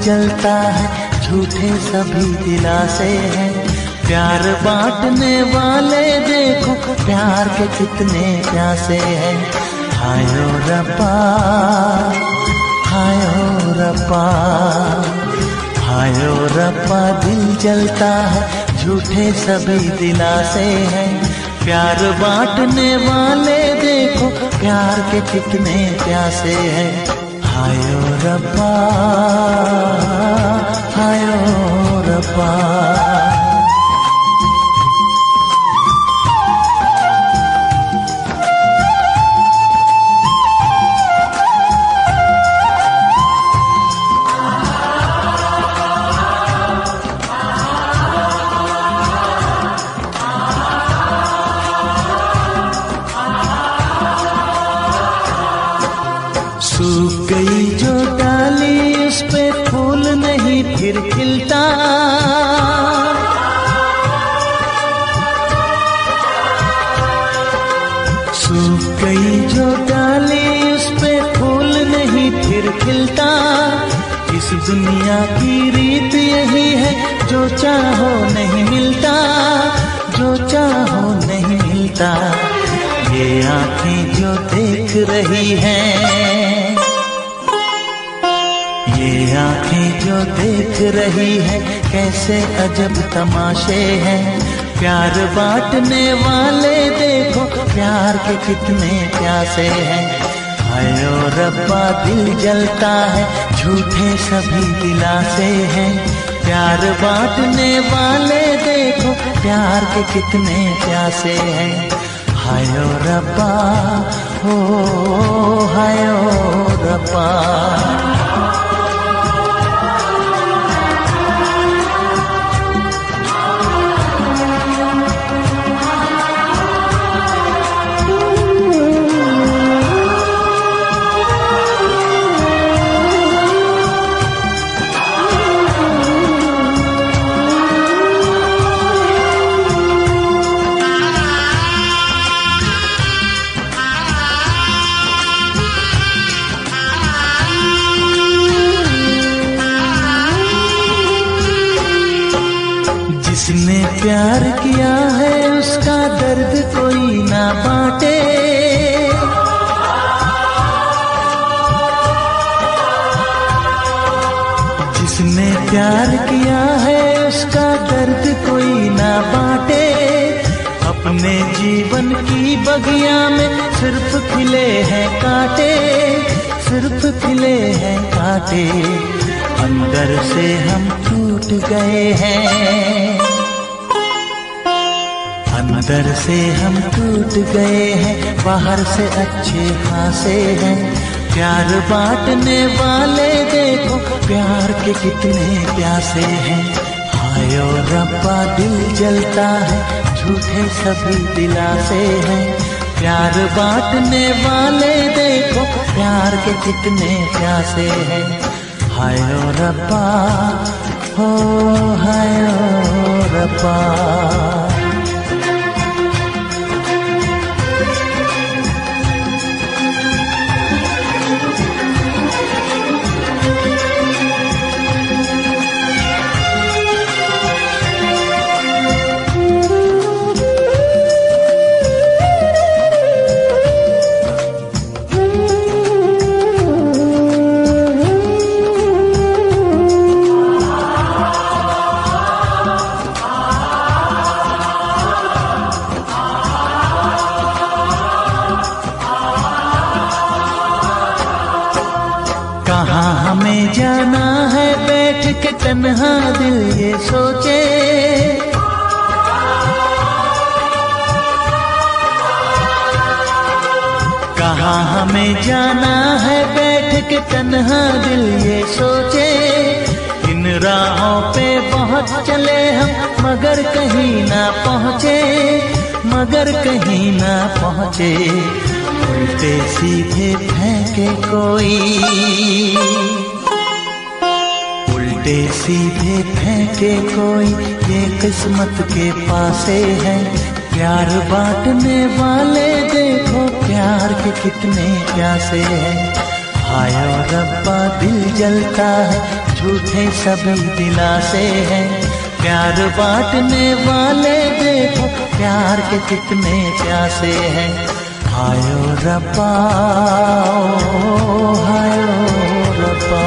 जलता है, झूठे सभी दिलासे हैं। प्यार बांटने वाले देखो, प्यार के कितने प्यासे हैं। हायो रब्बा, हायो रब्बा, हायो रब्बा, दिल जलता है, झूठे सभी दिलासे हैं। प्यार बांटने वाले देखो, प्यार के कितने प्यासे हैं। हायो रब्बा, हायो रब्बा। सूख गई जो डाली, उस पे फूल नहीं फिर खिलता। सूख गई जो डाली, उस पे फूल नहीं फिर खिलता। इस दुनिया की रीत यही है, जो चाहो नहीं मिलता, जो चाहो नहीं मिलता। ये आँखें जो देख रही हैं, ये आँखें जो देख रही है, कैसे अजब तमाशे हैं। प्यार बांटने वाले देखो, प्यार के कितने प्यासे हैं। हायो रब्बा, दिल जलता है, झूठे सभी दिलासे हैं। प्यार बांटने वाले देखो, प्यार के कितने प्यासे हैं। हायो रब्बा, हो हायो रब्बा। जिसने प्यार किया है, उसका दर्द कोई ना बांटे। जिसने प्यार किया है, उसका दर्द कोई ना बांटे। अपने जीवन की बगिया में सिर्फ खिले हैं कांटे, सिर्फ खिले हैं कांटे। अंदर से हम टूट गए हैं, अंदर से हम टूट गए हैं, बाहर से अच्छे खासे हैं। प्यार बांटने वाले देखो, प्यार के कितने प्यासे हैं। हायो रब्बा, दिल जलता है, झूठे सभी दिलासे हैं। प्यार बांटने वाले देखो, प्यार के कितने प्यासे हैं। हायो रब्बा, हो हायो रब्बा। कहाँ हमें जाना है, बैठ के तन्हा दिल ये सोचे। कहाँ हमें जाना है, बैठ के तन्हा दिल ये सोचे। इन राहों पे बहुत चले हम, मगर कहीं ना पहुँचे, मगर कहीं ना पहुँचे। उल्टे सीधे फेंके कोई, उल्टे सीधे फेंके कोई, ये किस्मत के पासे है। प्यार बांटने वाले देखो, प्यार के कितने प्यासे हैं। हाय ओ रब्बा दिल जलता है, झूठे सभी दिलासे हैं। प्यार बांटने वाले देखो, प्यार के कितने प्यासे हैं। हाय ओ रब्बा, हाय ओ रब्बा।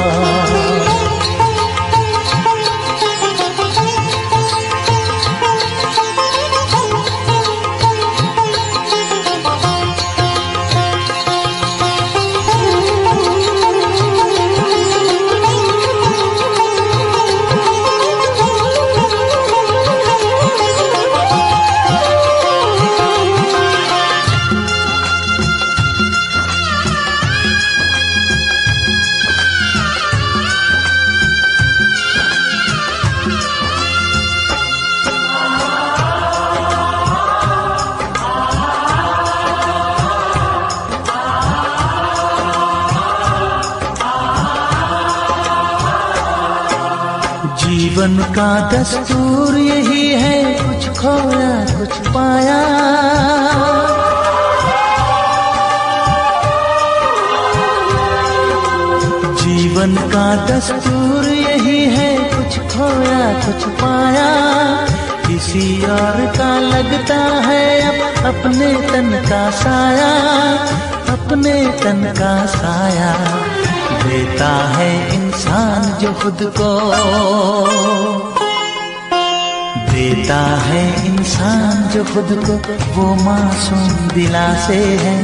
जीवन का दस्तूर यही है, कुछ खोया कुछ पाया। जीवन का दस्तूर यही है, कुछ खोया कुछ पाया। किसी और का लगता है अब अपने तन का साया, अपने तन का साया। देता है इंसान जो खुद को, देता है इंसान जो खुद को, वो मासूम दिलासे है।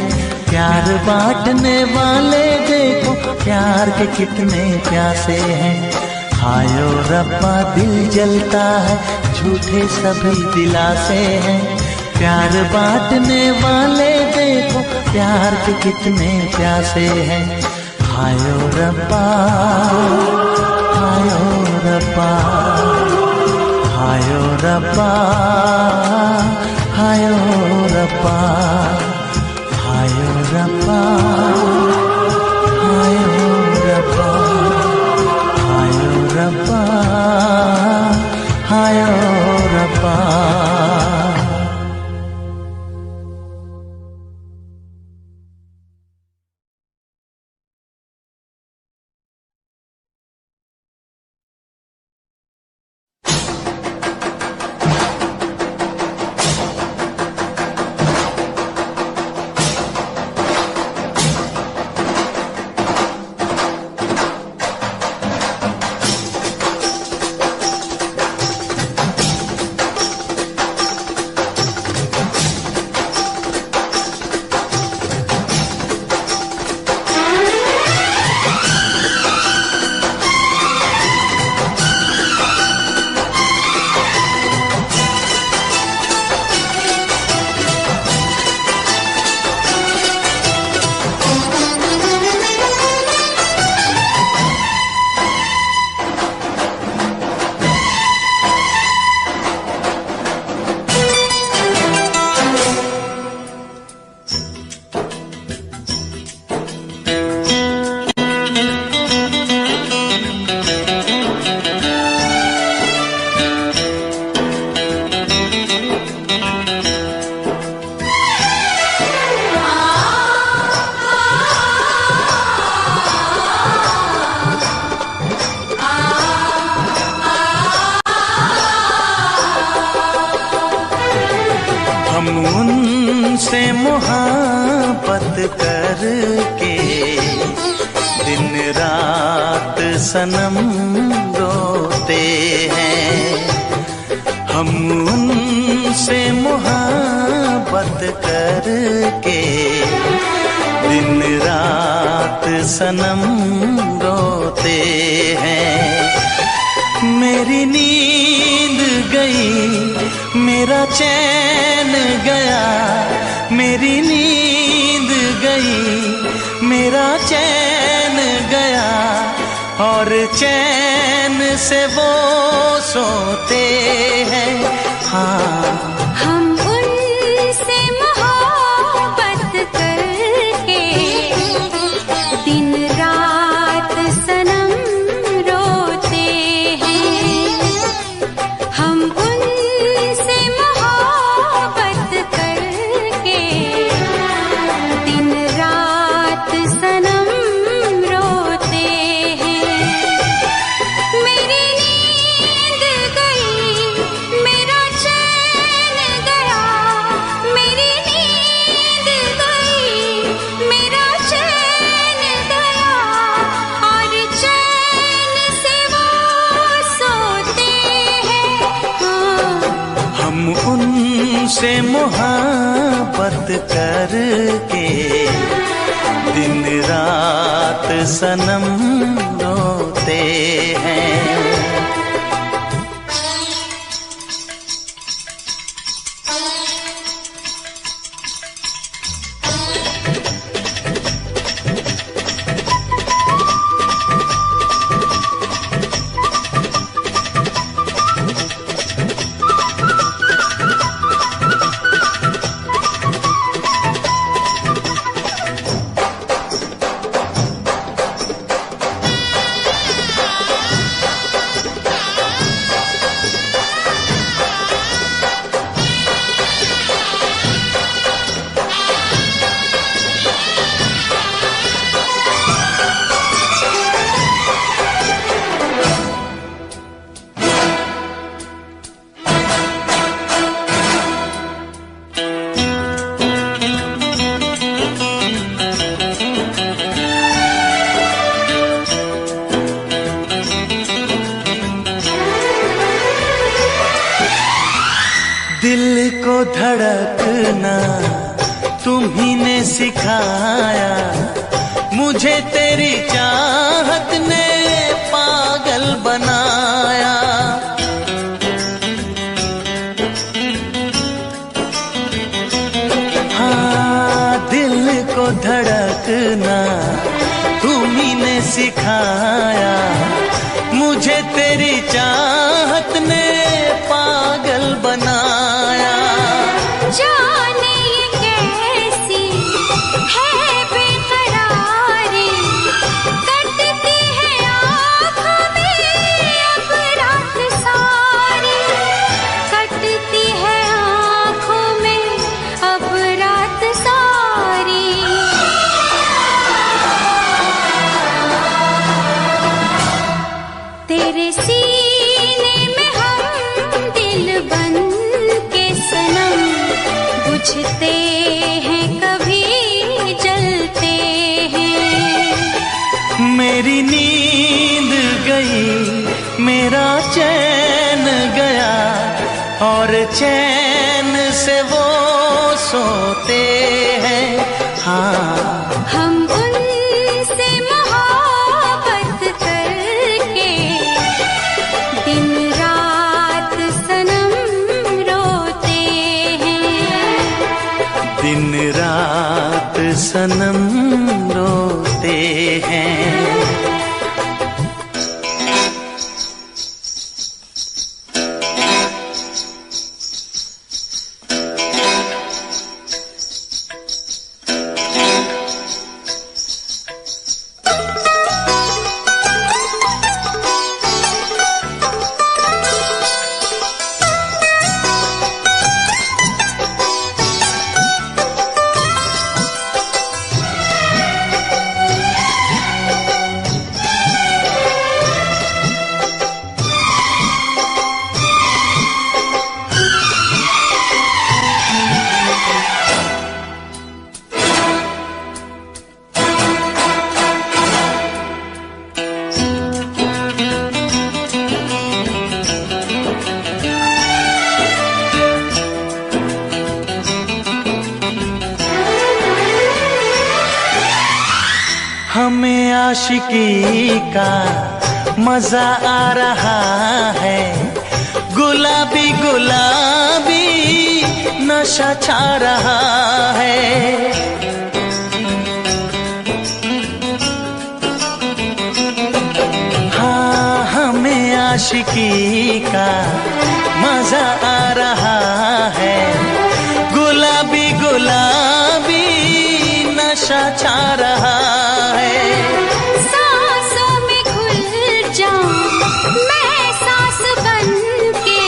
प्यार बांटने वाले देखो, प्यार के कितने प्यासे हैं। हाय ओ रब्बा दिल जलता है, झूठे सभी दिलासे हैं। प्यार बांटने वाले देखो, प्यार के कितने प्यासे हैं। हाय ओ रब्बा, हाय ओ रब्बा, हाय ओ रब्बा, हाय ओ रब्बा, हाय ओ रब्बा, हाय ओ रब्बा, हाय ओ रब्बा, हाय ओ रब्बा। उनसे मोहब्बत करके दिन रात सनम रोते हैं। हम उनसे मोहब्बत करके दिन रात सनम रोते हैं। मेरी नींद गई, मेरा चैन गया, मेरी नींद गई, मेरा चैन गया, और चैन से वो सोते हैं। हाँ, हम उनसे मोहब्बत करके दिन रात सनम रोते हैं। हम उनसे मोहब्बत करके दिन रात सनम तुमसे मोहब्बत करके दिन रात सनम रोते हैं। दिल को धड़कना तुम्ही ने सिखाया, मुझे तेरी चाहत ने पागल बनाया। हाँ, दिल को धड़कना तुम्ही ने सिखाया, मुझे तेरी चाहत ने पागल बनाया। जाने ये कैसी है बेकरारी, कटती है आँखों में अब रात सारी, कटती है आँखों में अब रात सारी। तेरे सीने में हम दिल बन के सनम, बुझते हैं कभी जलते हैं। मेरी नींद गई, मेरा चैन गया, और चैन से वो सोते हैं। हाँ, हम उनसे मोहब्बत करके दिन रात सनम रोते हैं। दिन रात सनम रोते हैं। हमें आशिकी का मजा आ रहा है, गुलाबी गुलाबी नशा छा रहा है। हाँ, हमें आशिकी का मजा आ रहा है, गुलाबी गुलाबी नशा छा रहा है। सांसों में घुल जाऊं मैं सांस बन के,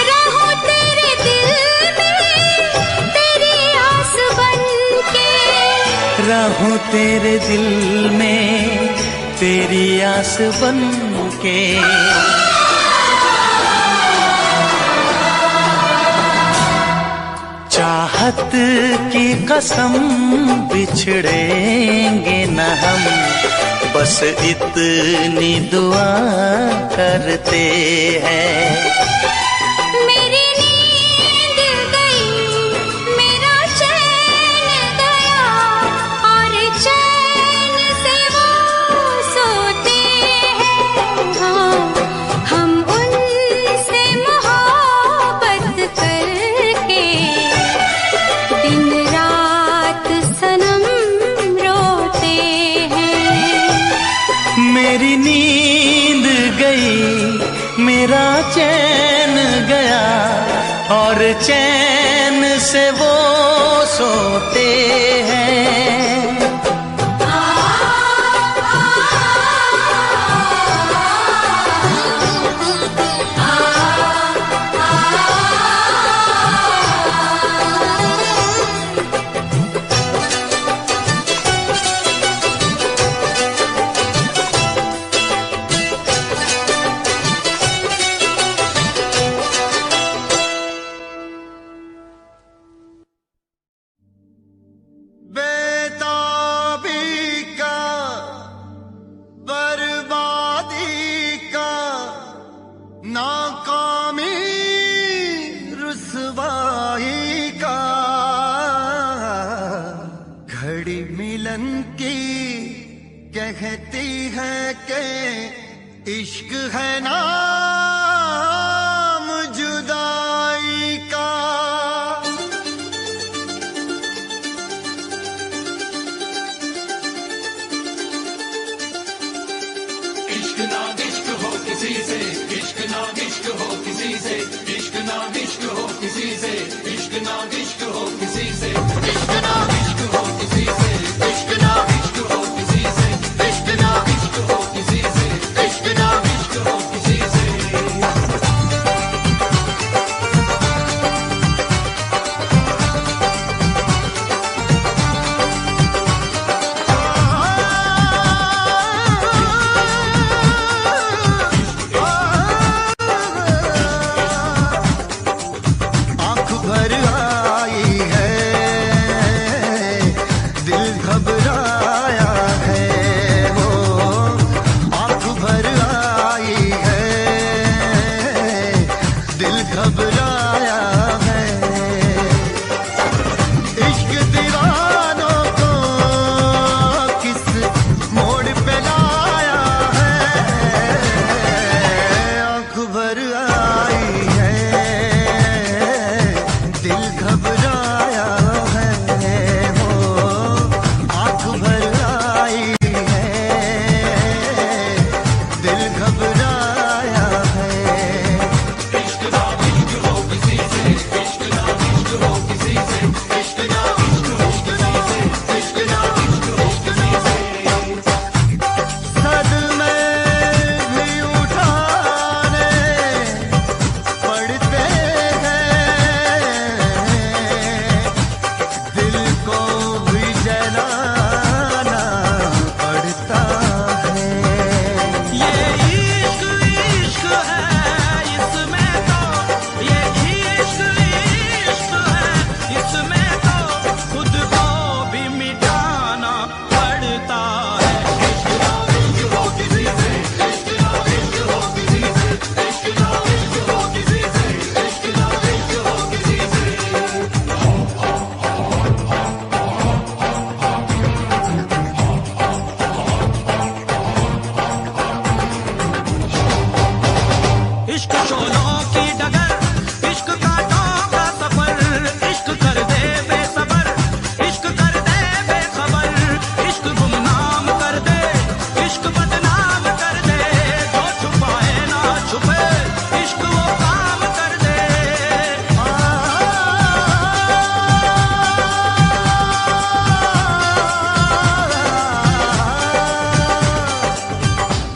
रहूं तेरे दिल में तेरी आस बन के, रहूं तेरे दिल में तेरी आस बन के। चाहत की कसम बिछड़ेंगे न हम, बस इतनी दुआ करते हैं। मेरी नींद गई, जैसे वो सोते हैं। कहती है कि इश्क है नाम जुदाई का। इश्क ना इश्क हो किसी से, इश्क ना इश्क हो किसी से, इश्क ना इश्क हो किसी से, इश्क ना इश्क हो किसी से, इश्क ना इश्क हो किसी से, इश्क ना इश्क हो किसी से, इश्क ना इश्क हो किसी से, इश्क ना इश्क हो किसी से।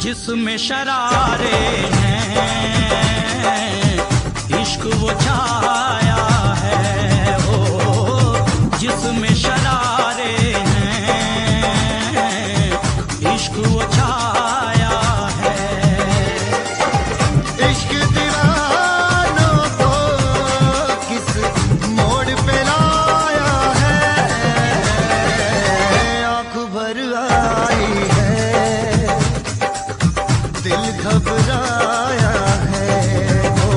जिसमें शरारे हैं इश्क वो छाया है, ओ जिसमें शरारे हैं इश्क वो छाया है। इश्क दीवानों को किस मोड़ पे लाया है, आँख भर आई है, दिल घबराया है, ओ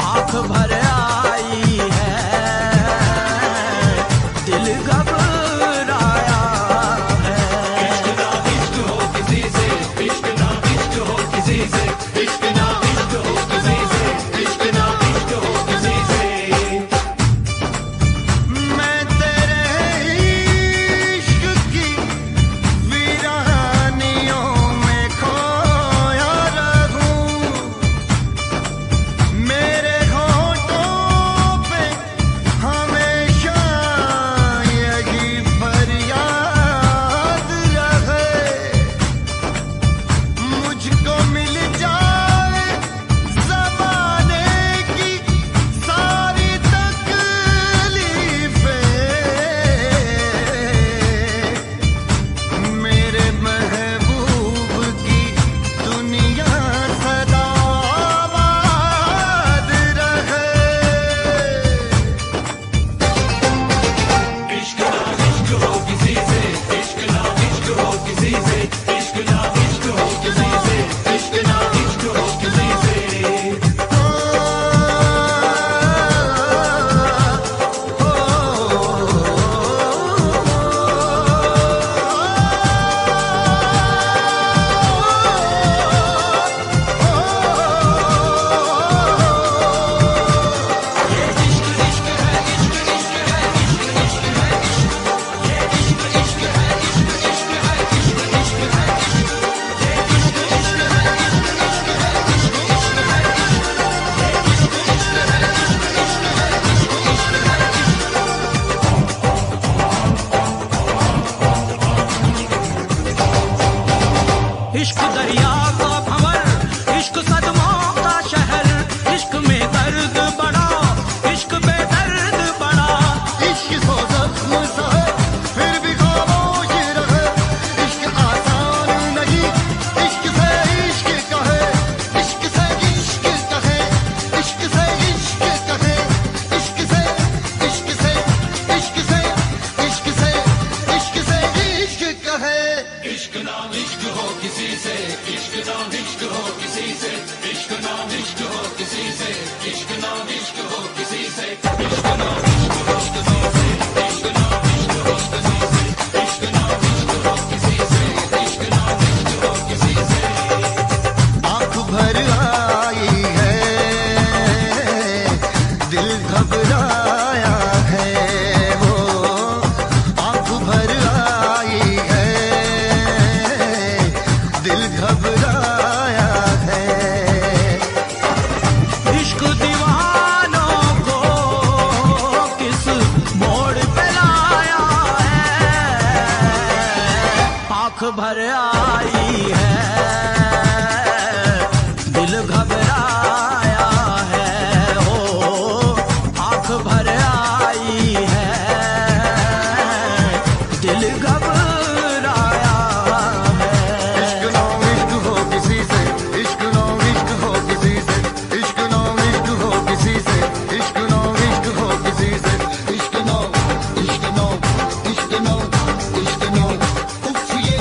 आँख भर आई है, दिल घबराया है। इश्क ना इश्क हो किसी से, इश्क ना इश्क हो किसी से, इश्क ना इश्क हो किसी से, इश्क ना इश्क हो किसी से। मैं तेरे इश्क की वीरानियों में खोया रहूं, मेरे होठों पे भर आई है, दिल घबराया है, हो आंख भर आई है, दिल घबराया है। इश्क नो इश्क हो किसी से, इश्क नो इश्क हो किसी से, इश्क नो इश्क हो किसी से, इश्क नो इश्क हो किसी से, इश्क नो इश्क नो इश्क नो इश्क नो उफ ये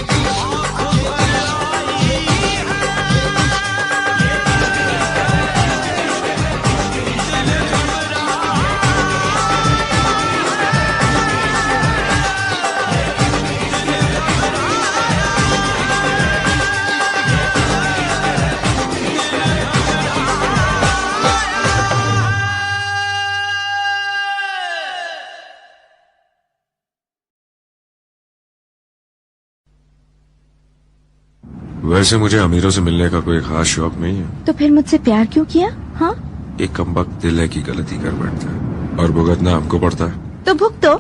वैसे मुझे अमीरों से मिलने का कोई खास शौक नहीं है। तो फिर मुझसे प्यार क्यों किया? हाँ, एक कमबख्त दिल है की गलती कर बैठता है और भुगतना हमको पड़ता है। तो भुगतो।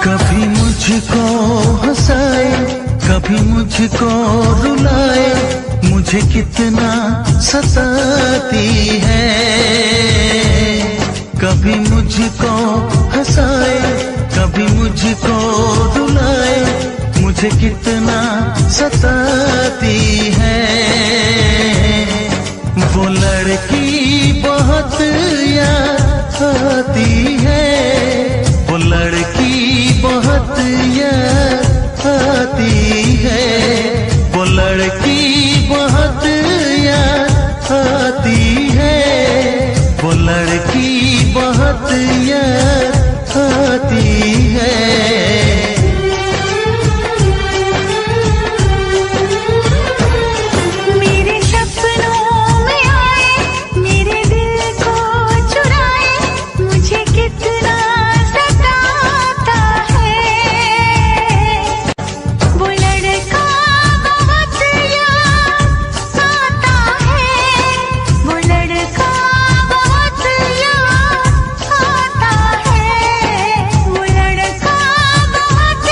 कभी मुझको हंसाए, कभी मुझको रुलाए, मुझे कितना सताती है। कभी मुझको हंसाए, कभी मुझको रुलाए, मुझे कितना सताती है। वो लड़की बहुत याद आती है, वो लड़की बहुत याद आती है, वो लड़की बहुत याद आती है, वो लड़की बहुत याद आती है। मेरे सपनों में आए, मेरे दिल को चुराए, मुझे कितना सताता है। वो लड़का बहुत याद आता है, वो लड़का बहुत याद आता है, वो लड़का बहुत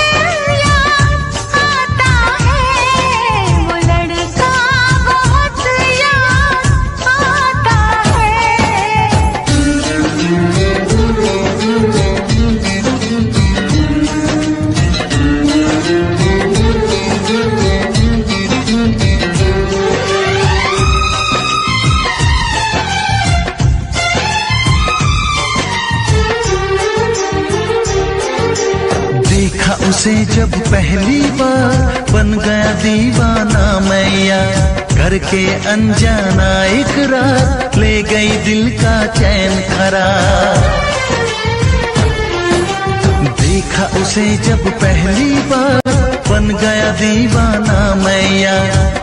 याद आता है, वो लड़का बहुत याद आता देखा उसे जब पहली बार, बन गया दीवाना मैया, करके अनजाना इकरार, ले गई दिल का चैन करार। देखा उसे जब पहली बार, बन गया दीवाना मैया,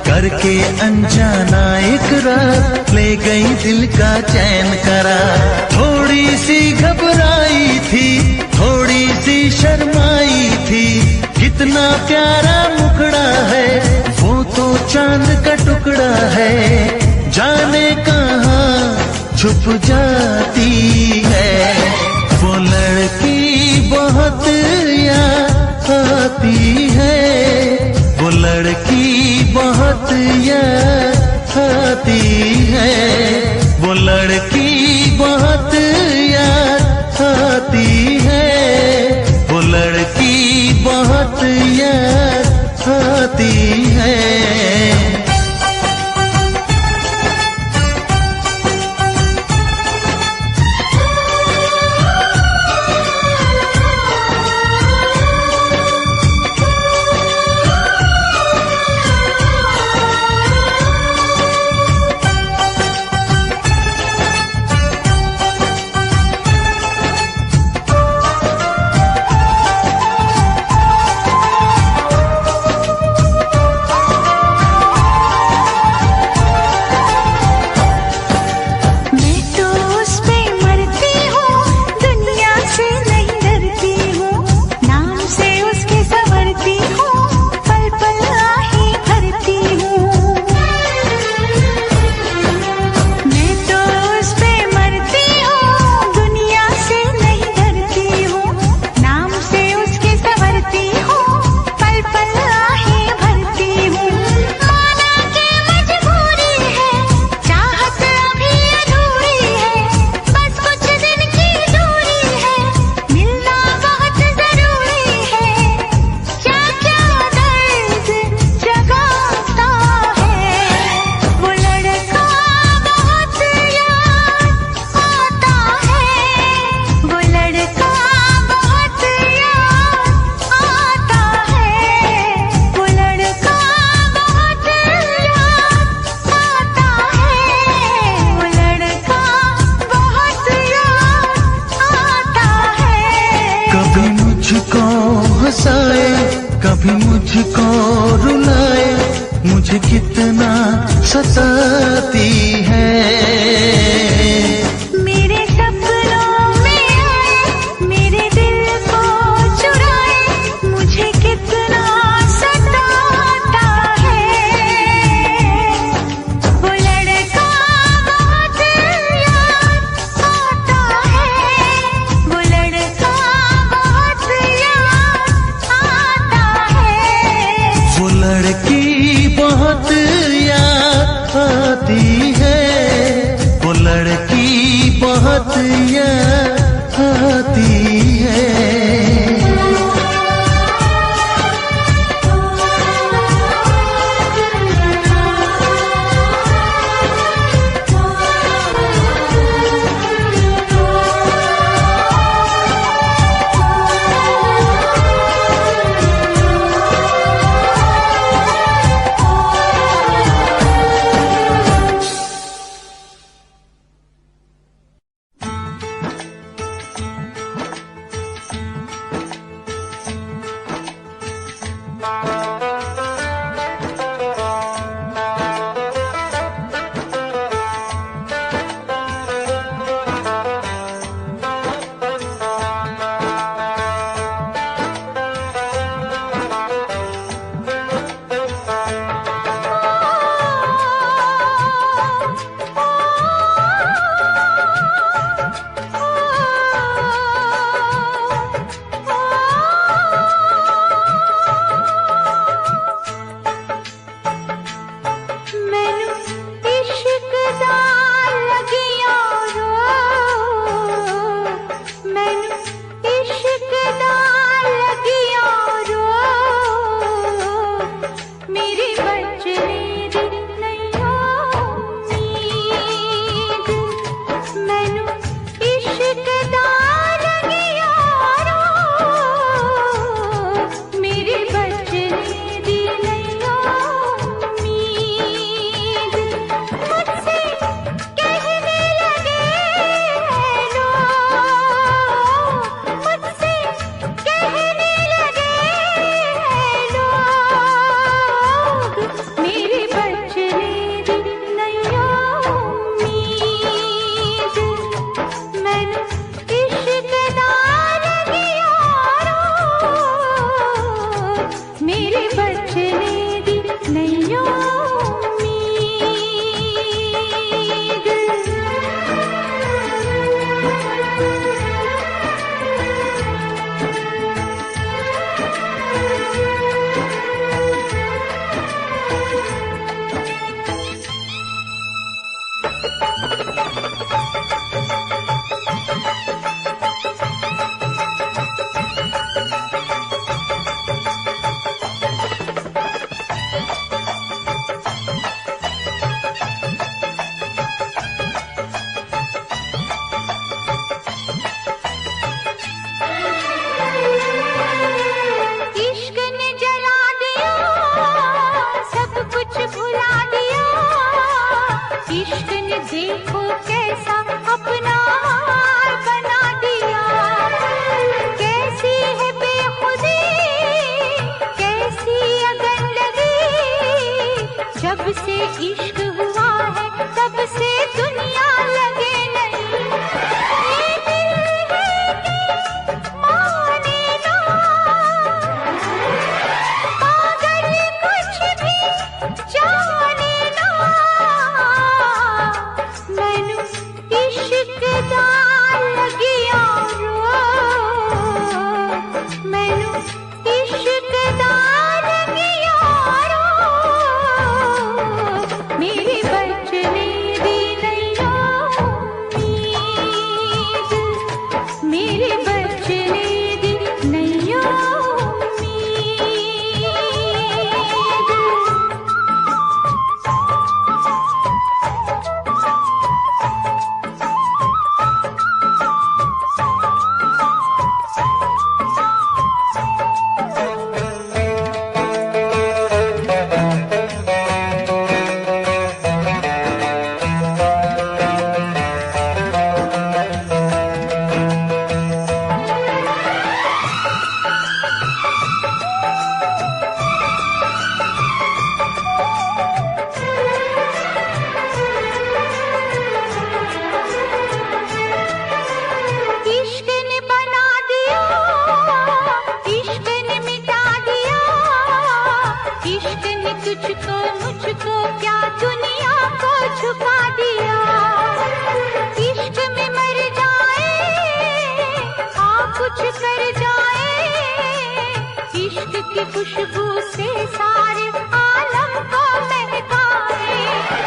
करके अनजाना इकरार, ले गई दिल का चैन करार। थोड़ी सी घबराई थी, थोड़ी सी शर्माई थी, कितना प्यारा मुखड़ा है, वो तो चांद का टुकड़ा है, जाने कहाँ छुप जाती है। वो लड़की बहुत याद आती है, वो लड़की बहुत याद आती है, वो लड़की बहुत याद आती है, वो लड़की बहुत याद आती है। मुझको रुलाए, मुझे कितना सताती है। मेरे सपनों में आए, मेरे दिल को चुराए, मुझे कितना सताता है। वो लड़का बहुत याद आता है, वो लड़का बहुत याद आता है। वो लड़की बहुत याद आती है, वो लड़की बहुत याद आती है। मैनू इश्क दा लगिया रो, मैनू इश्क दा लगिया रो, मेरी बचने दी नहीं उम्मीद। मैनू इश्क दा लगिया रो, मेरी बचने दी नहीं उम्मीद। मुझसे कहने लगे हैं लोग, मुझसे कहने लगे हैं लोग, मेरी बचने दी नहीं उम्मीद। मैनू इश्क दा लगिया रो, मेरी बचने दी नहीं उम्मीद। इश्क ने जला दिया, सब कुछ भुला दिया। इश्क ने देखो कैसा अपना हाल बना दिया। कैसी है बेखुदी, कैसी अगन लगी, जब से इश्क हुआ है तब से दुनिया लगे नहीं। ये दिल है कि माने ना, पागल कुछ भी जाने ना। मैनू इश्क दा लगिया रो, मैनू इश्क दा लगिया रो, मेरी बचने दी नहीं मुझको क्या दुनिया को झुका दिया। इश्क में मर जाए आ कुछ कर जाए, इश्क की खुशबू से सारे आलम को महकाए।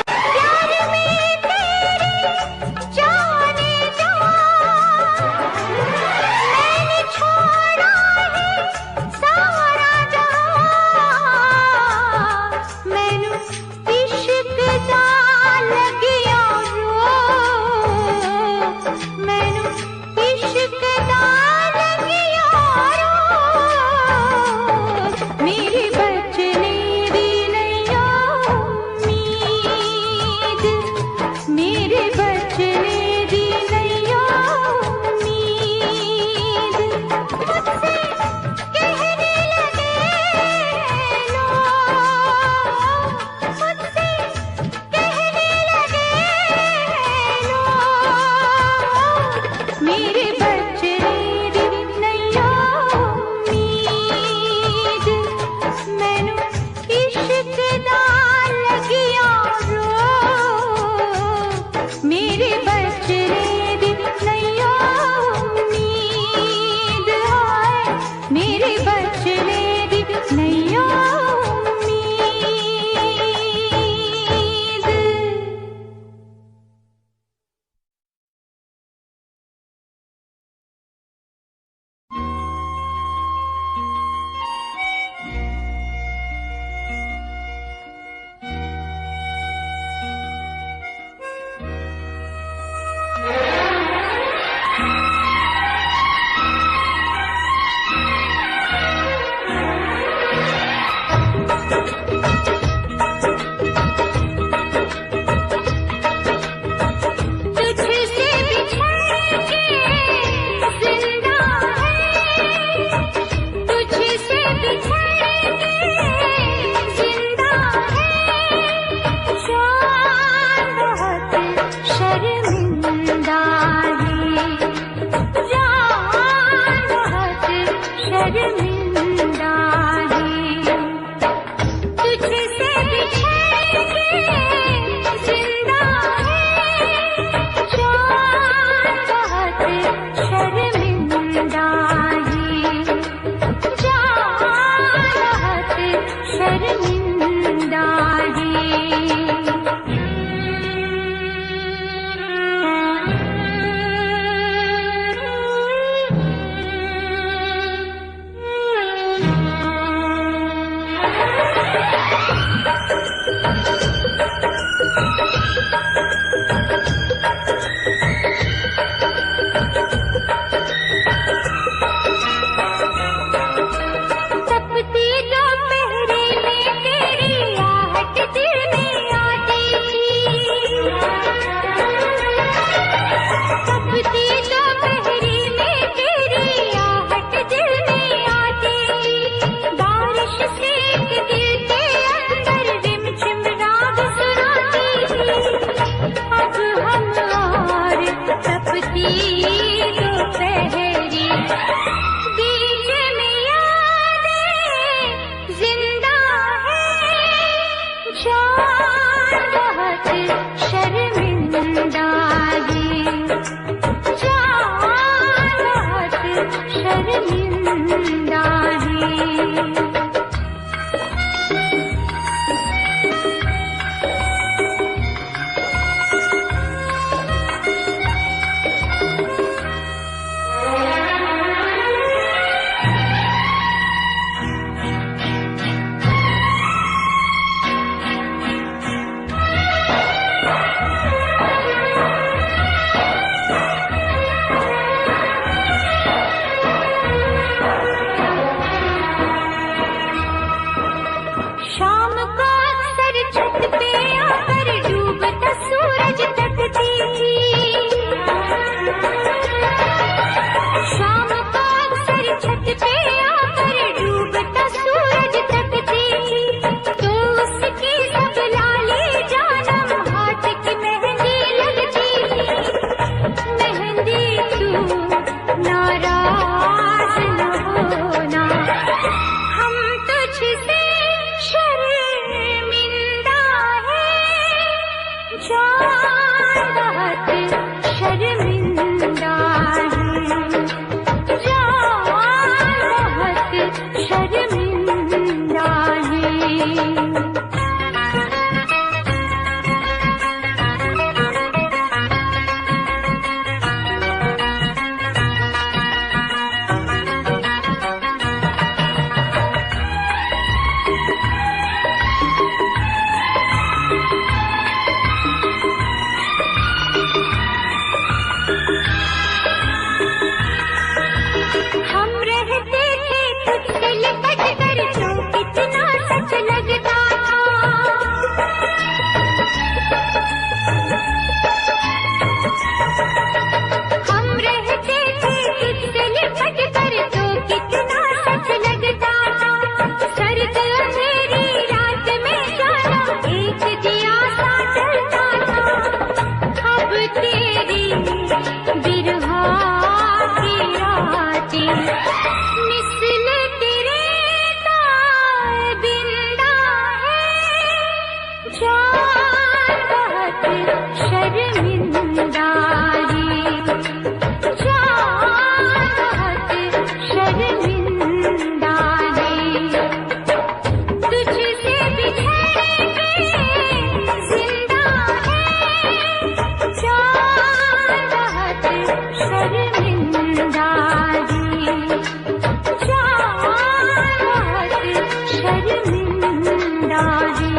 प्यार में तेरे जाने जा मैंने छोड़ा है सारा जहां, मैनू इश्क दा लगिया रो, मैनू इश्क दा लगिया रो। मेरे बचने दी नैया उम्मीद, मेरे बचने दी नैया उम्मीद। मुझसे कहने लगे लोग, मुझसे कहने लगे लोग, मेरे बचने दी नैया उम्मीद, मैनू इश्क दा लगिया रो। मेरे बचने दी नैया उम्मीद, हाय मेरे बचने दी नैया उम्मीद। तुझसे बिछड़ के जिंदा है, तुझसे बिछड़ के जिंदा है। जान बहुत शर्मिंदा है, जान बहुत शर्मिंदा है। तुझसे बिछड़ के जिंदा है, जान बहुत शर्मिंदा है, जान बहुत शर्मिंदा तपती दोपहरी में तेरी आहट दिल में आती थी। तपती दोपहरी में तेरी आहट दिल में आती थी। बारिश से दिल के अंदर रिमझिम राग सुनाती थी। अब हम और तपती दोपहरी बीच में यादें जिंदा है। जान बहुत शर्मिंदा है, जान बहुत शर्मिंदा है। एक दिया सा जलता था, अब तेरी बिरहा की रातें मिसल तेरे ताए बिंदा है, जान बहुत शर्मिंदा है, जान बहुत शर्मिंदा है, तुझसे बिछड़ के जिंदा है, जान बहुत शर्मिंदा है, जान बहुत शर्मिंदा है।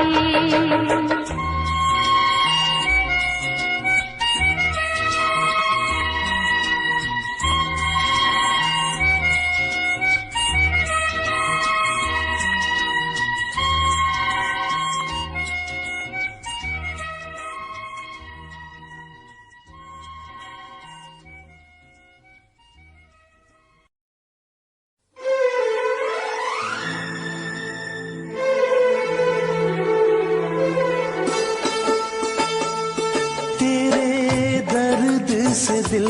तेरे दर्द से दिल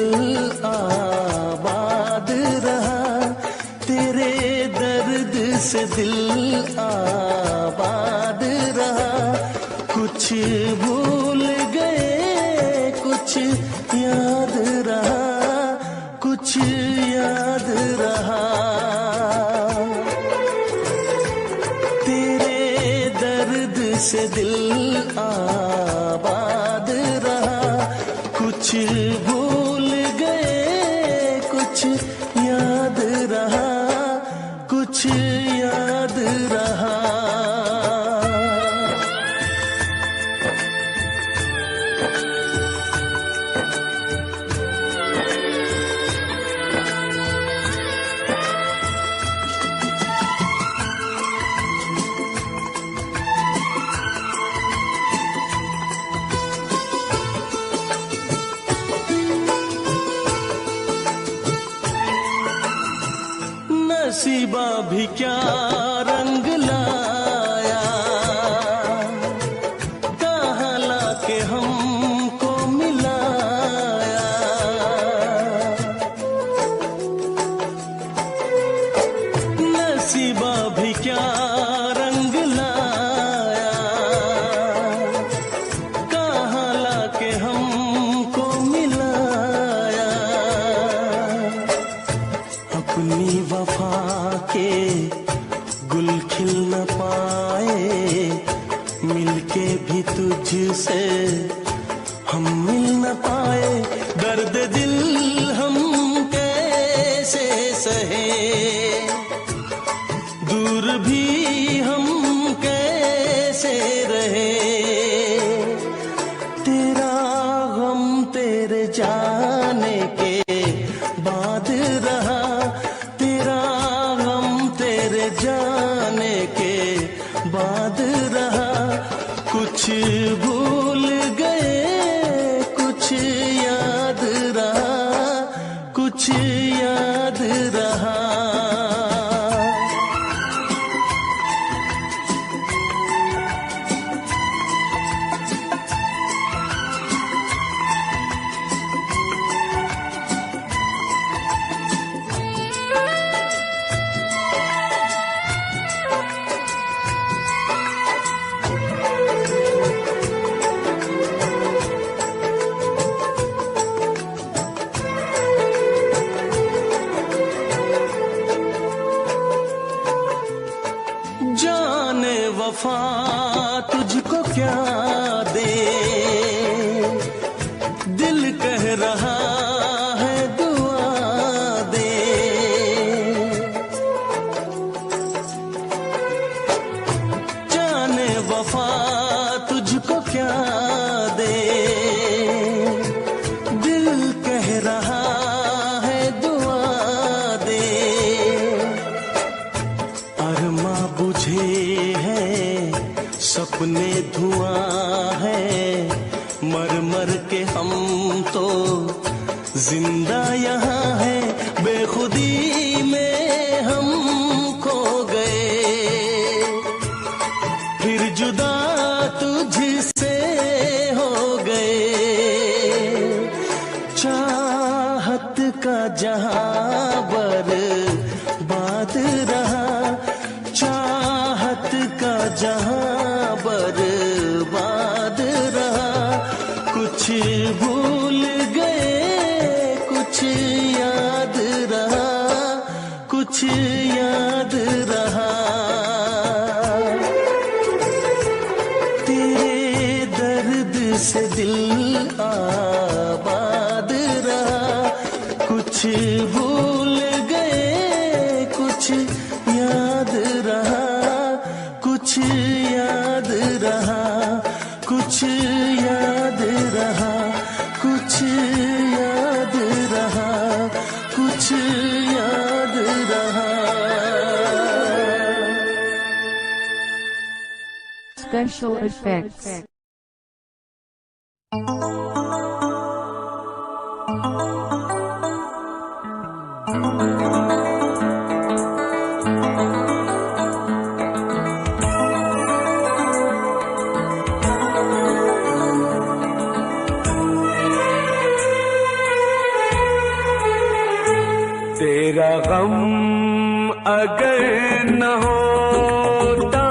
आबाद रहा, तेरे दर्द से दिल आबाद रहा, कुछ भूल गए कुछ याद रहा, कुछ याद रहा। तेरे दर्द से दिल आबाद रहा, कुछ भूल गए कुछ याद रहा, कुछ याद रहा। नसीबा भी क्या रंग लाया, कहाँ लाके हमको मिलाया। नसीबा भी क्या रंग लाया, कहाँ लाके हमको मिलाया। अपनी वफा के गुल खिल न पाए, मिलके भी तुझसे हम मिल न पाए। दर्द दिल हम कैसे सहे, दूर भी हम कैसे रहे। तेरा गम तेरे जाने के बाद रहा, तेरा गम तेरे जाने के बाद रहा। कुछ भूल गए कुछ याद रहा, कुछ याद रहा। जाने वफा तुझको क्या दे, दिल कह रहा है दुआ दे। जाने वफा तुझको क्या दे, दिल कह रहा है दुआ दे। अरमा बुझे हैं सपने धुआं है, मर मर के हम तो जिंदा यहाँ है। बेखुदी में हम खो गए, फिर जुदा तुझे बाद रहा, कुछ भूल गए कुछ याद रहा, कुछ याद रहा। तेरे दर्द से दिल आबाद रहा, कुछ भूल गए कुछ याद रहा, कुछ याद रहा, कुछ याद रहा, कुछ याद रहा, कुछ याद रहा। Special effects. तेरा गम अगर न होता,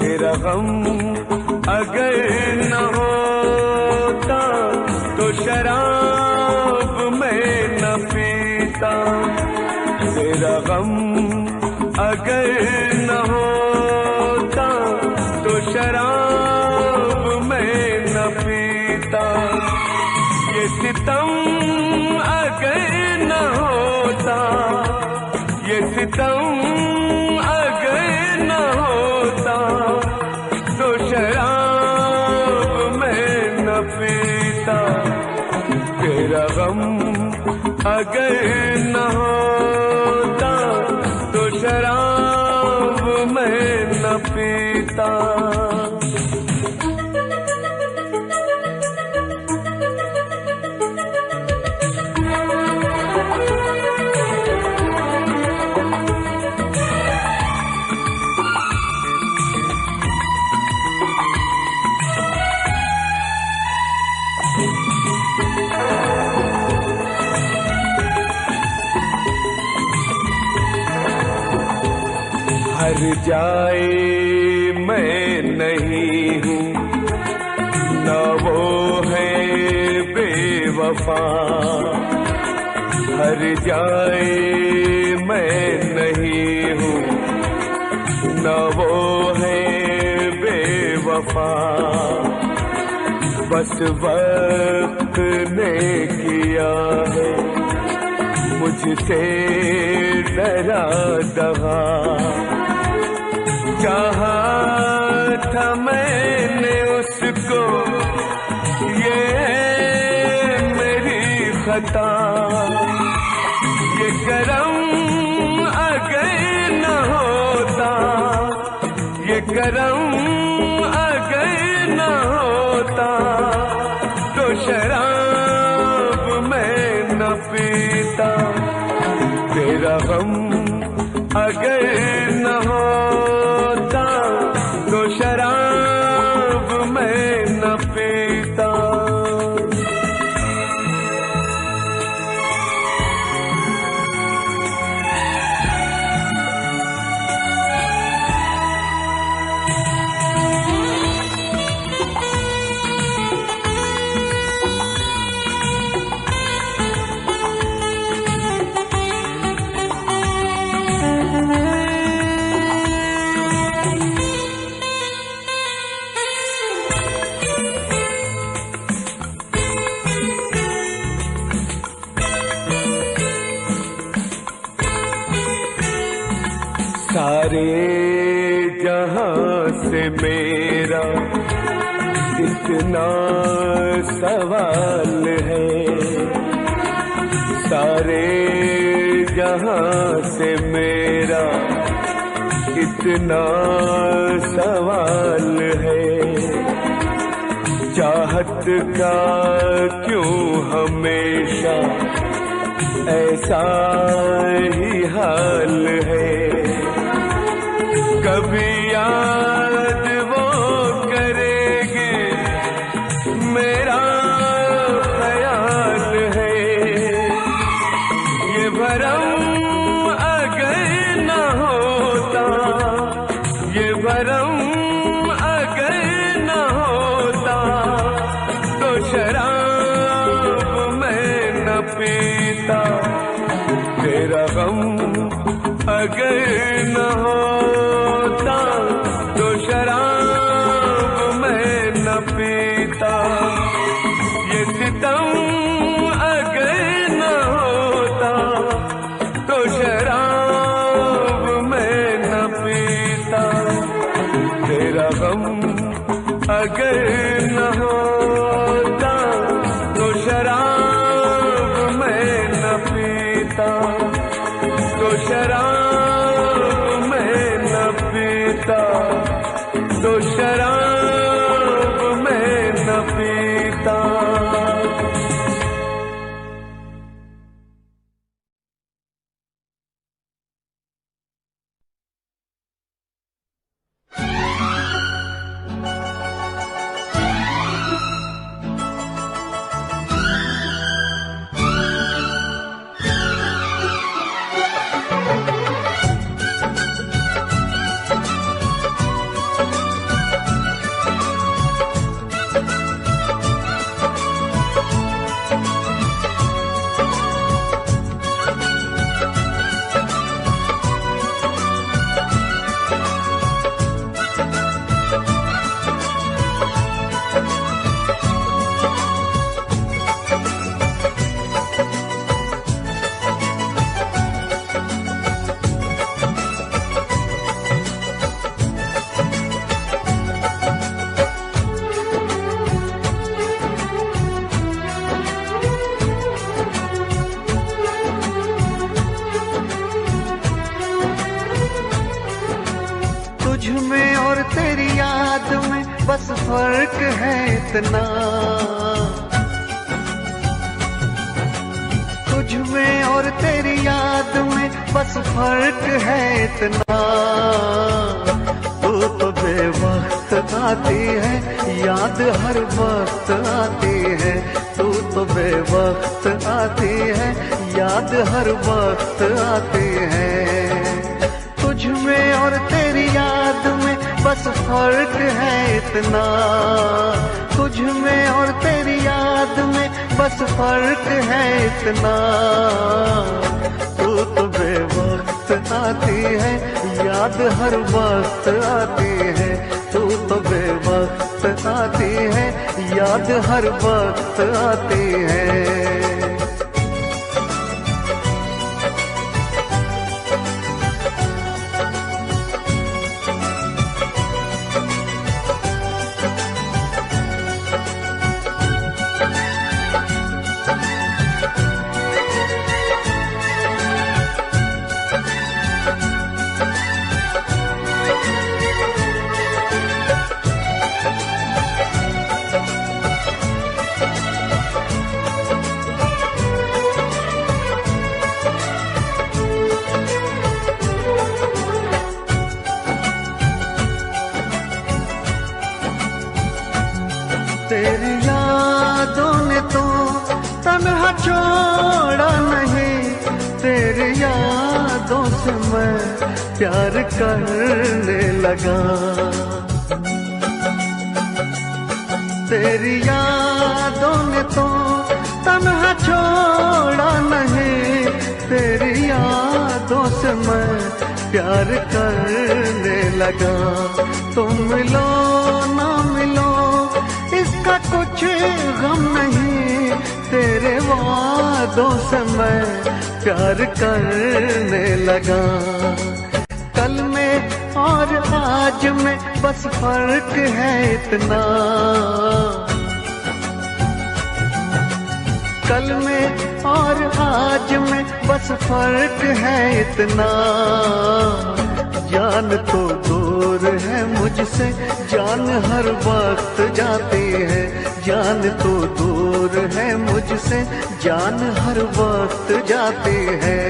तेरा गम अगर न होता, तो शराब मैं न पीता। तेरा गम अगर न होता, तो शराब मैं न पीता। ये सितम अगर न होता, ये सितम अगर न होता, तो शराब मैं न पीता। तेरा गम अगर न होता, तो शराब मैं न पीता। हर जाए मैं नहीं हूँ, न वो है बेवफा। हर जाए मैं नहीं हूँ, न वो है बेवफा। बस वक्त ने किया है मुझसे डरा दगा। चाहा था मैंने उसको, ये मेरी खता। ये करम अगर न होता, ये करम अगर न होता, तो शराब मैं न पीता। तेरा गम अगर न होता, तो शराब मैं न पीता। सारे जहां से मेरा इतना सवाल है। सारे जहां से मेरा इतना सवाल है। चाहत का क्यों हमेशा ऐसा ही हाल है। कभी याद वो करेंगे मेरा ख्याल है। ये भरम अगर न होता, ये भरम अगर न अगर न होता तो शराब मैं न पीता, ये सितम अगर न होता तो शराब मैं न पीता, तेरा गम अगर न होता तो शराब मैं न पीता, तो शराब मैं न पीता, तो शराब मैं न पीता। तुझ में और तेरी याद में बस फर्क है इतना, तुझ में और तेरी याद में बस फर्क है इतना। तू तो बेवक्त आती है, याद हर वक्त आती है, तू तो बेवक्त आती है, याद हर वक्त आती है। तुझ में और तेरी याद में बस फर्क है इतना, तुझ में और तेरी याद में बस फर्क है इतना। तू तो बेवक्त आती है, याद हर वक्त आती है, तू तो बेवक्त आती है, याद हर वक्त आती है। तेरी यादों ने तो तन्हा छोड़ा नहीं, तेरी यादों से मैं प्यार करने लगा। तेरी यादों ने तो तन्हा छोड़ा नहीं, तेरी यादों से मैं प्यार करने लगा। तुम मिलो ना मिलो इसका कुछ गम नहीं, तेरे वादों से मैं प्यार करने लगा। कल में और आज में बस फर्क है इतना, कल में और आज में बस फर्क है इतना। जान तो दूर है मुझसे, जान हर वक्त जाती है, जान तो दूर है मुझसे, जान हर वक्त जाती है।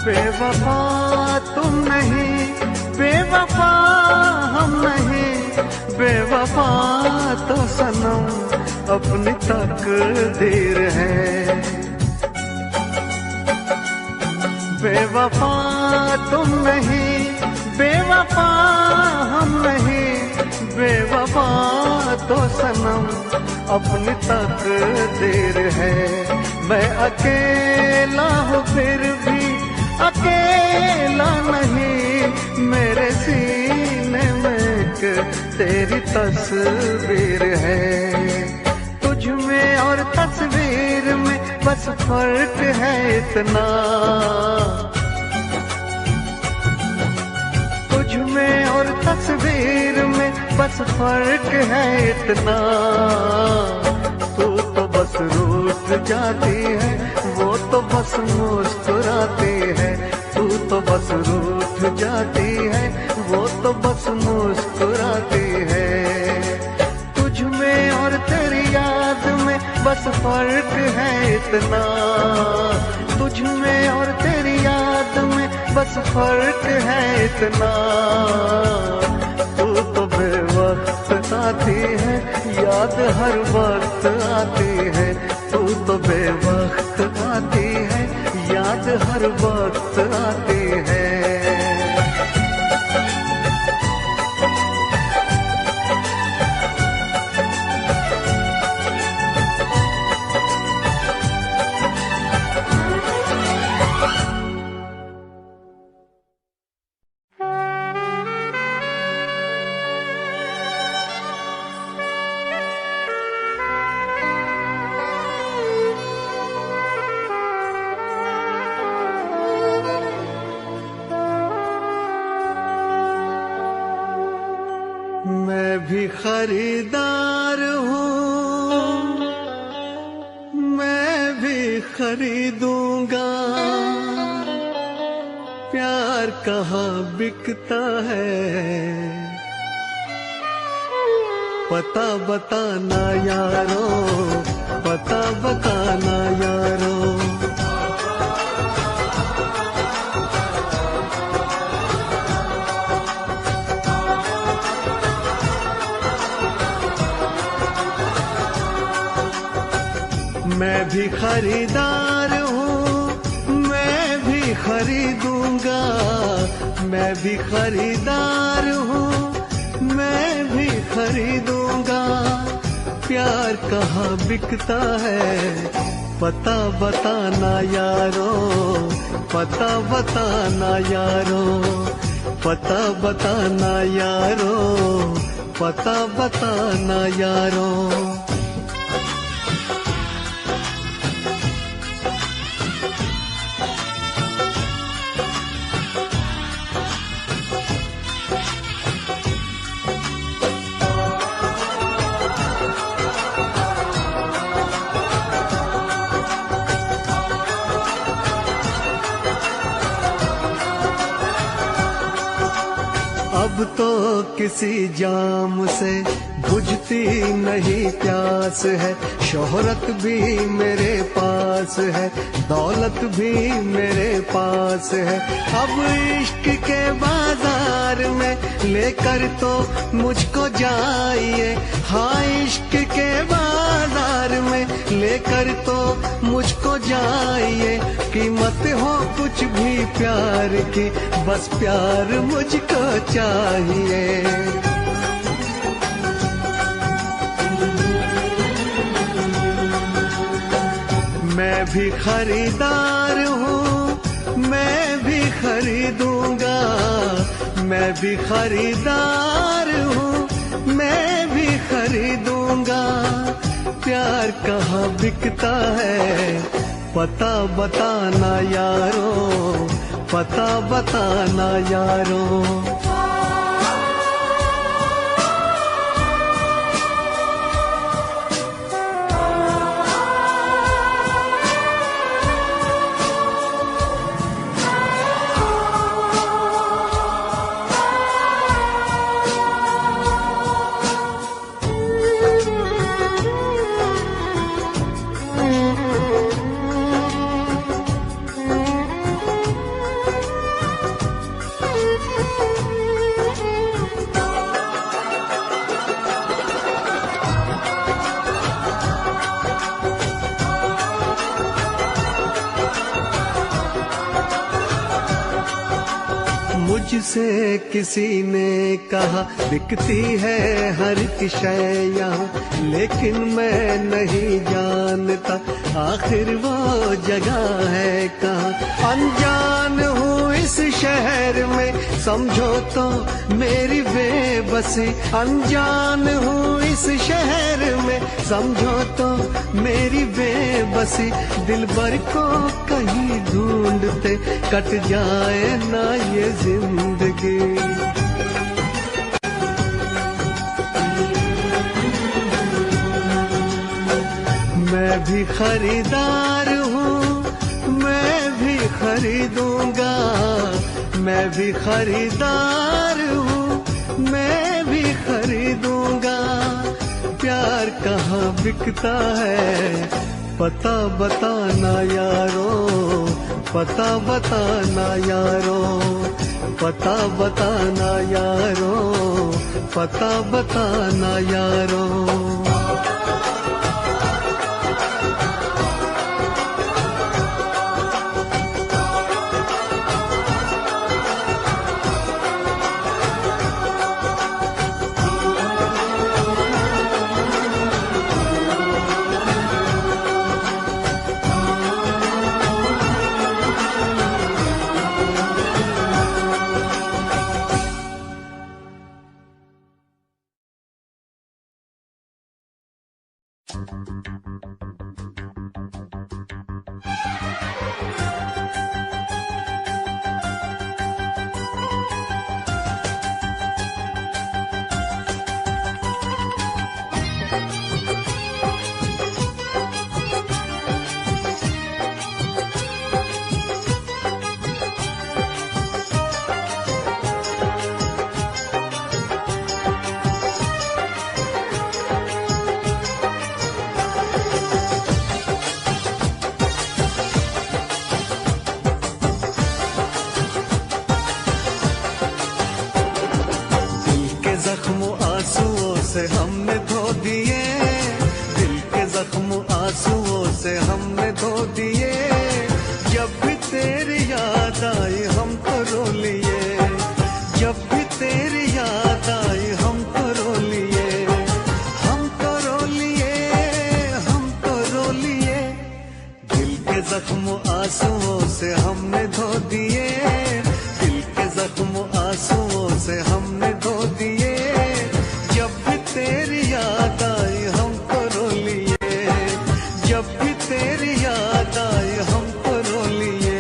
बेवफा तुम नहीं, बेवफा हम नहीं, बेवफा तो सनम अपनी तकदीर है। बेवफा तुम नहीं, बेवफा हम नहीं, बेवफा तो सनम अपनी तकदीर है। मैं अकेला हूँ फिर भी अकेला नहीं, मेरे सीने में एक तेरी तस्वीर है। तुझ में और तस्वीर में बस फर्क है इतना, तुझ में और तस्वीर में बस फर्क है इतना। तू तो बस रूठ जाती है, वो तो बस मुस्कुराती है। तू तो बस रूठ जाती है, वो तो बस मुस्कुराती है। तुझ में और तेरी याद में बस फर्क है इतना, तुझ में और तेरी याद में बस फर्क है इतना। तू तो बेवक्त आती है, याद हर वक्त आती है। तू तो बेवक्त आती है, याद हर वक्त आती है। मैं भी खरीदार हूँ, मैं भी खरीदूंगा। प्यार कहाँ बिकता है, पता बताना यारो, पता बताना यारो। मैं भी खरीदार हूँ, मैं भी खरीदूंगा। मैं भी खरीदार हूँ, मैं भी खरीदूंगा। प्यार कहाँ बिकता है, पता बताना यारो, पता बताना यारो, पता बताना यारो, पता बताना यारो। अब तो किसी जाम से बुझती नहीं प्यास है। शोहरत भी मेरे पास है, दौलत भी मेरे पास है। अब इश्क के बाजार में लेकर तो मुझको जाइए। हाँ, इश्क के बाजार में लेकर तो मुझको जाइए। कीमत हो कुछ भी प्यार की, बस प्यार मुझको चाहिए। मैं भी खरीदार हूँ, मैं भी खरीदूंगा। मैं भी खरीदार हूँ, मैं भी खरीदूंगा। प्यार कहाँ बिकता है, पता बताना यारो, पता बताना यारो। मुझसे किसी ने कहा बिकती है हर एक शय यहाँ, लेकिन मैं नहीं जानता आखिर वो जगह है कहाँ। अनजान हूँ इस शहर में समझो तो मेरी बेबसी, अनजान हूँ इस शहर में समझो तो मेरी बेबसी। दिलबर को कहीं ढूंढते कट जाए ना ये जिंदगी। मैं भी खरीदार हूँ, मैं भी खरीदूंगा, मैं भी खरीदार हूँ, मैं भी खरीदूंगा। प्यार कहाँ बिकता है पता बताना यारो, पता बताना यारो, पता बताना यारो, पता बताना यारो। से हमने धो दिए, दिल के जख्म आंसुओं से हमने धो दिए। जब भी तेरी याद आई हम तो रो लिए, जब भी तेरी याद आई हम तो रो लिए, हम तो रो लिए, हम तो रो लिए। दिल के जख्म आंसुओं से हमने धो दिए, दिल के जख्म आंसुओं से हमने धो दिए। जब भी तेरी याद आई हम तो रो लिए, जब भी तेरी याद आई हम तो रो लिए।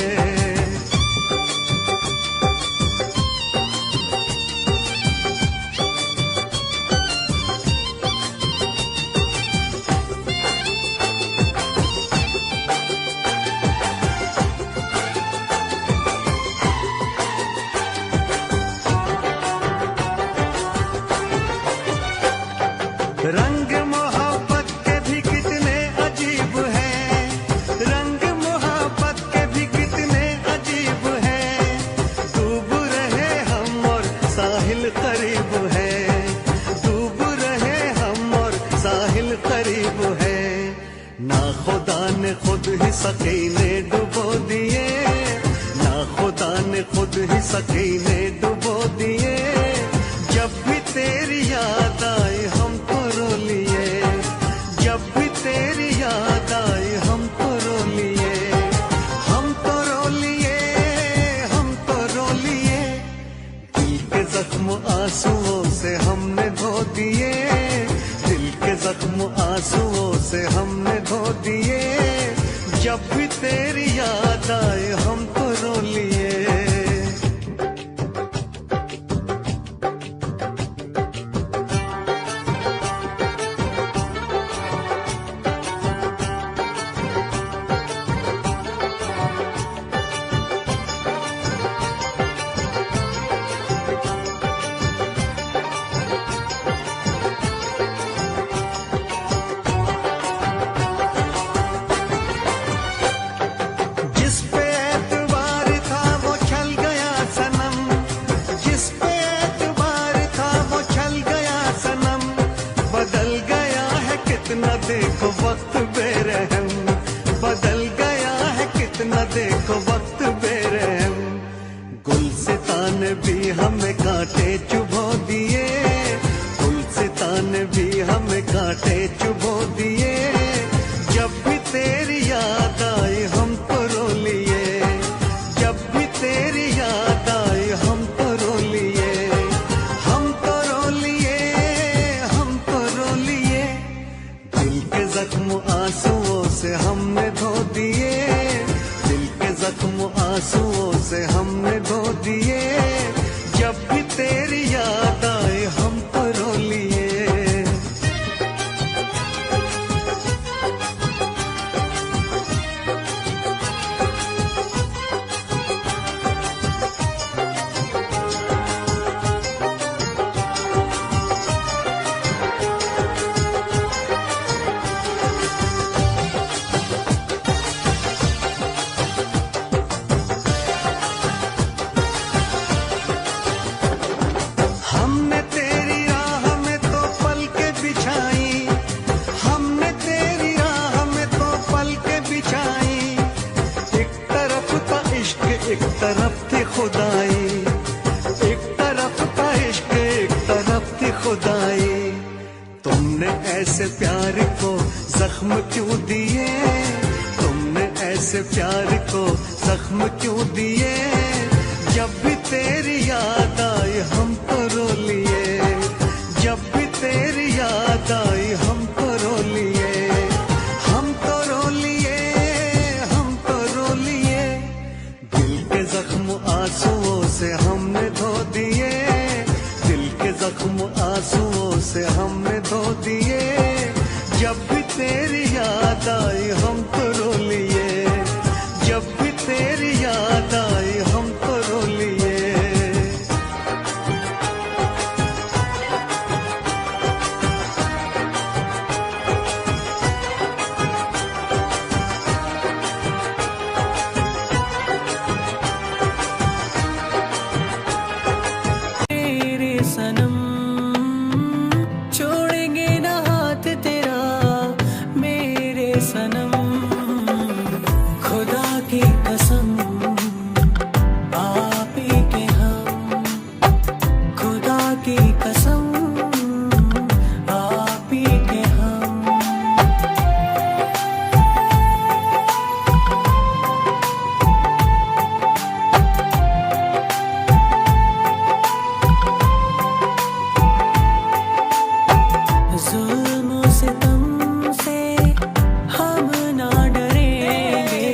रंग मोहब्बत के भी कितने अजीब हैं, रंग मोहब्बत के भी कितने अजीब हैं। डूब रहे हम और साहिल करीब है, डूब रहे हम और साहिल करीब है। ना खुदा ने खुद ही सकीने डुबो दिए, ना खुदा ने खुद ही सकीने डुबो दिए। जब भी तेरी याद आई हम तो रो लिए, जब भी तेरी याद आई हम तो रो लिए, हम तो रो लिए, हम तो रो लिए। दिल के जख्म आंसुओं से हमने धो दिए, दिल के जख्म आंसुओं से हमने धो दिए। जब भी तेरी याद आई हम तो रो लिए। देखो वक्त बेरहम, बदल गया है कितना देखो वक्त बेरहम। गुलसितान भी कांटे चुभो दिए, जब भी तेरी याद आई हमको रो लिए, जब भी तेरी याद आई हमको रो लिए, हमको रो लिए, हमको रो लिए। दिल के जख्म आंसुओं से हमने धो दिए, दिल के जख्म आंसुओं से हमने धो दिए, जब भी तेरी याद आई हमको रो लिए। हमने तेरी राह में तो पलकें बिछाई, हमने तेरी राह में तो पलकें बिछाई। एक तरफ था इश्क एक तरफ थी खुदाई, एक तरफ था इश्क एक तरफ थी खुदाई। तुमने ऐसे प्यार को जख्म क्यों दिए, तुमने ऐसे प्यार को जख्म क्यों दिए, जब भी तेरी याद आई हमको रो लिए, जब भी तेरी याद आई हमको रो लिए, हमको रो लिए, हमको रो लिए। दिल के जख्म आंसुओं से हमने धो दिए, दिल के जख्म आंसुओं से हमने धो दिए, जब भी तेरी याद आई हमको रो लिए, जब भी तेरी याद आई हमको रो लिए। मेरे सनम छोड़ेंगे ना हाथ तेरा, मेरे सनम खुदा की कसम आप ही के हम, खुदा की कसम आप ही के हम। जुल्म सितम से हम ना डरेंगे,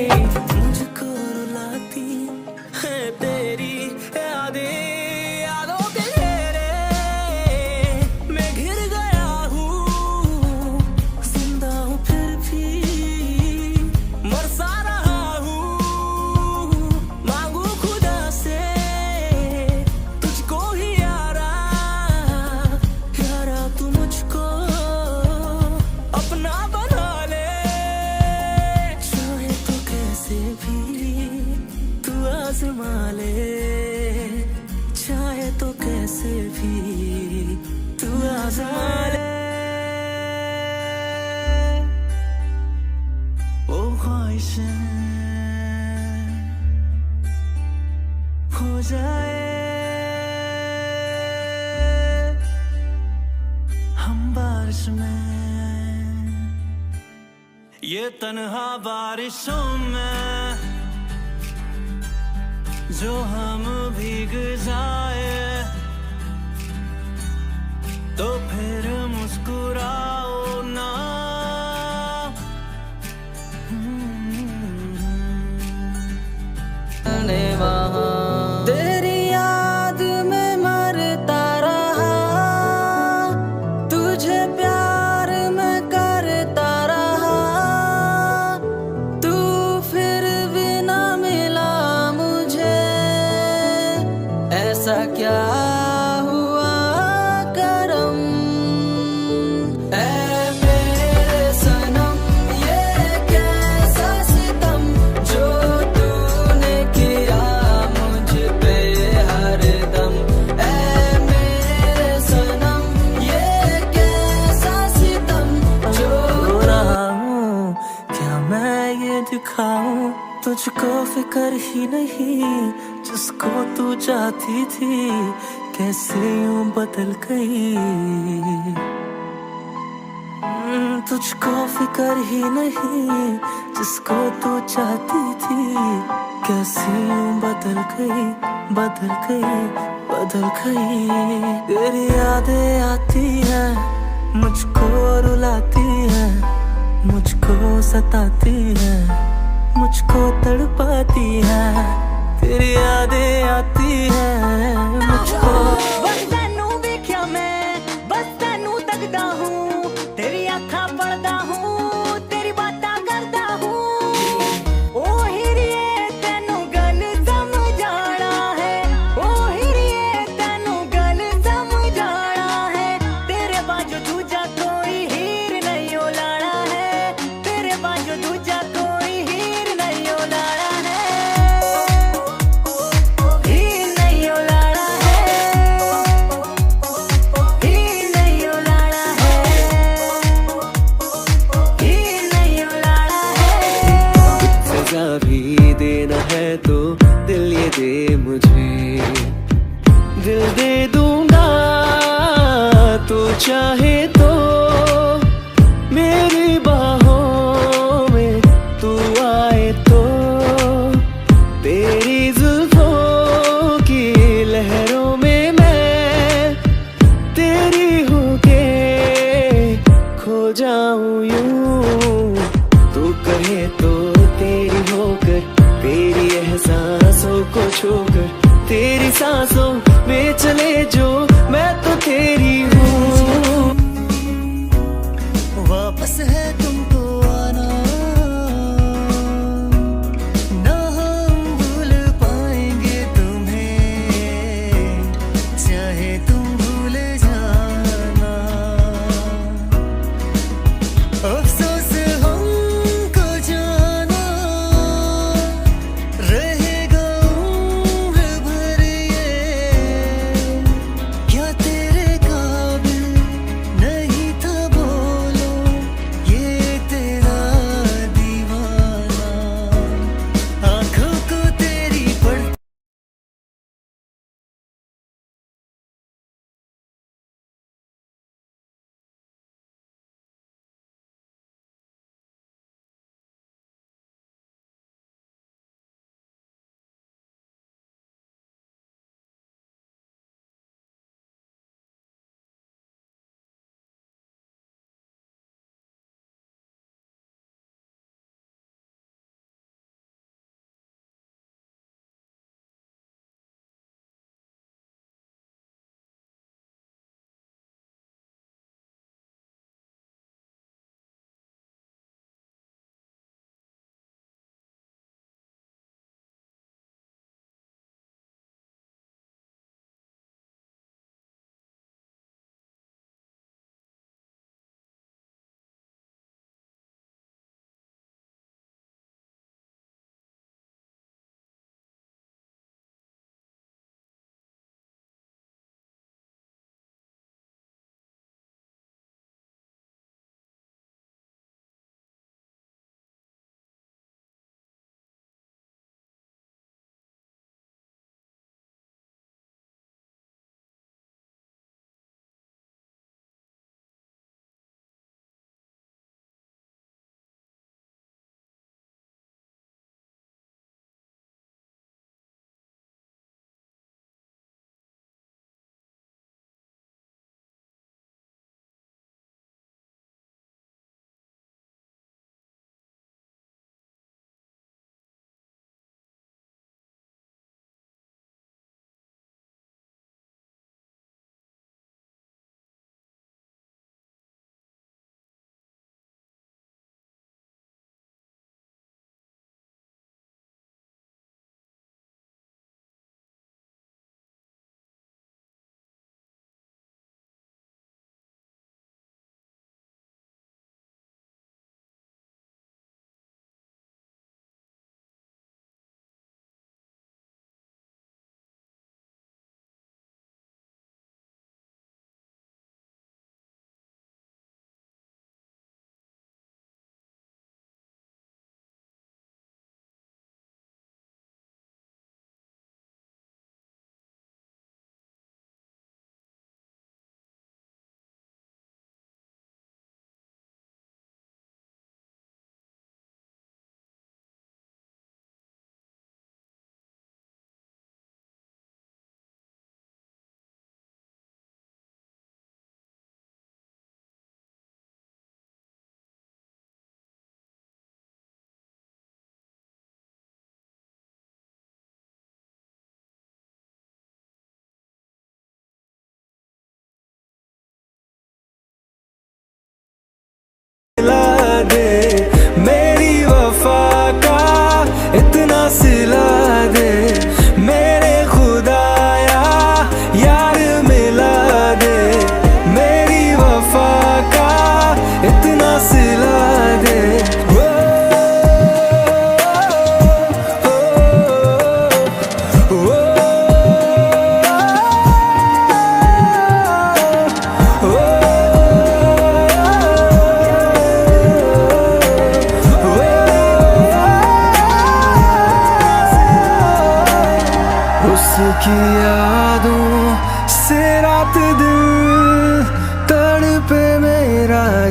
मुझको रुलाती है तेरी यादें, यादों के घेरे मैं घिर गया हूँ, जिंदा हूँ फिर भी मरसा रहा हूँ। मांगू खुदा से तुझको ही यारा, यारा तू मुझको अपना बना ले, चाहे तो कैसे भी तू आजमा ले, चाहे तो कैसे भी तू आजमा ले। ओ ख्वाहिशें हो जाए हम बारिश में, ये तन्हा बारिशों में जो हम भीग जाए, तो फिर मुस्कुराओ ना। तेरी याद में मरता रहा, तुझे प्यार मैं करता रहा, तू फिर भी ना मिला मुझे, ऐसा क्या हुआ करम। ऐ मेरे सनम ये कैसा सितम जो तूने किया मुझ पे हरदम। ऐ मेरे सनम ये कैसा सितम जो रो रहा हूँ, क्या मैं ये दिखाऊं तुझको फिक्र ही नहीं, जिसको तू चाहती थी कैसे यूं बदल गई। तुझको फिकर ही नहीं, जिसको तू चाहती थी कैसे यूं बदल गई, बदल गई, बदल गई। तेरी यादें आती हैं, मुझको रुलाती हैं, मुझको सताती हैं, मुझको तड़पाती हैं। तेरी यादें आती हैं मुझको। बस तैनू देखिया मैं, बस तैनू तकदा हूँ, तेरी आँखां पढ़दा हूँ, तेरी बातां करदा हूँ। ओ हिरिये तैनू गल समझाना है, ओ हिरिये तैनू गल समझाना है। तेरे बाजू दूजा कोई हीर नहीं ओलाना है, तेरे बाजू दूजा कोई हीर नहीं ओलाना है। हीर नहीं ओलाना है, हीर नहीं ओलाना है, हीर नहीं ओलाना है। सजा भी देना है तो दिल ये दे मुझे, दिल दे दूंगा तू चाहे तो। मेरी बाहों में तू आए तो, तेरी जुल्फों की लहरों में मैं तेरी होके खो जाऊं यूं। तू कहे तो तेरी होकर, तेरी एहसासों को छोकर, तेरी सांसों में चले जो मैं तो तेरी हूँ।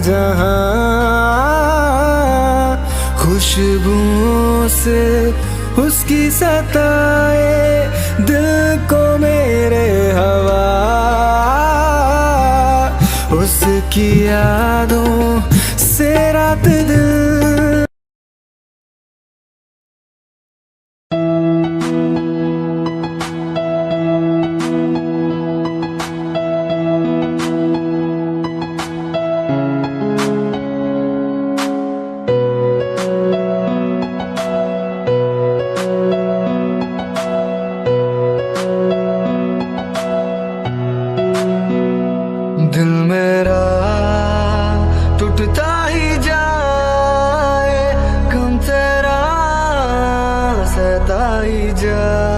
जहां खुशबुओं से उसकी सताए दिल को मेरे हवा, उसकी यादों से रात दिल। दिल मेरा टूटता ही जाए, गम तेरा सहता ही जाए।